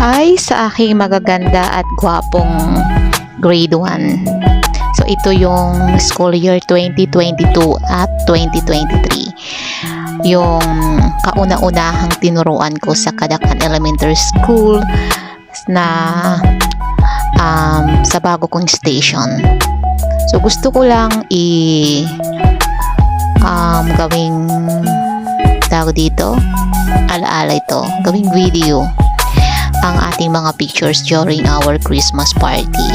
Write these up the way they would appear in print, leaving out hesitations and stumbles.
Hi sa aking magaganda at gwapong grade 1. So ito yung school year 2022 at 2023. Yung kauna-unahang tinuruan ko sa Kadakan Elementary School na sa bago kong station. So gusto ko lang gawing tawag dito, alaala ito, gawing video ang ating mga pictures during our Christmas party.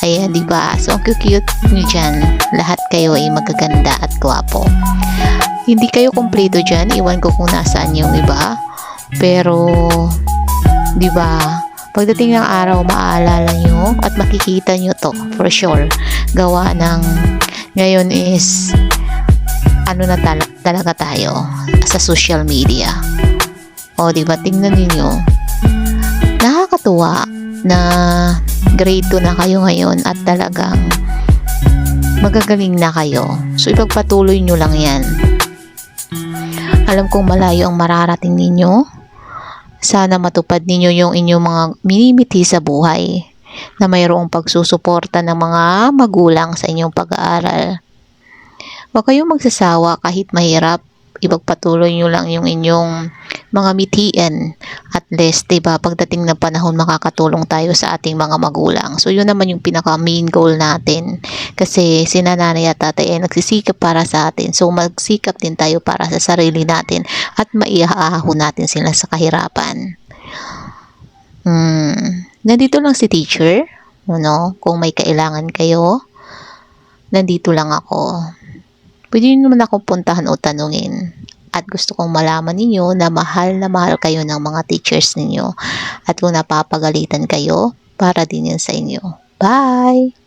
Ayan, di ba? So, ang cute nyo dyan. Lahat kayo ay magaganda at gwapo. Hindi kayo kompleto dyan. Iwan ko kung nasaan yung iba. Pero, di ba? Pagdating ng araw, maaalala nyo at makikita nyo to for sure. Gawa ng ngayon is ano na talaga tayo sa social media. O, di ba? Tingnan niyo. Nakakatuwa na grade 2 na kayo ngayon at talagang magagaling na kayo. So, ipagpatuloy nyo lang yan. Alam kong malayo ang mararating ninyo. Sana matupad ninyo yung inyong mga minimiti sa buhay na mayroong pagsusuporta ng mga magulang sa inyong pag-aaral. Huwag kayong magsasawa kahit mahirap. Ipagpatuloy nyo lang yung inyong mga mitian. At least, diba, pagdating ng panahon, makakatulong tayo sa ating mga magulang. So, yun naman yung pinaka main goal natin. Kasi, si nanay at tatay ay nagsisikap para sa atin. So, magsikap din tayo para sa sarili natin at maihaahon natin sila sa kahirapan. Nandito lang si teacher. Kung may kailangan kayo, nandito lang ako. Pwede nyo naman akong puntahan o tanungin. At gusto kong malaman ninyo na mahal kayo ng mga teachers ninyo. At kung napapagalitan kayo, para din yan sa inyo. Bye!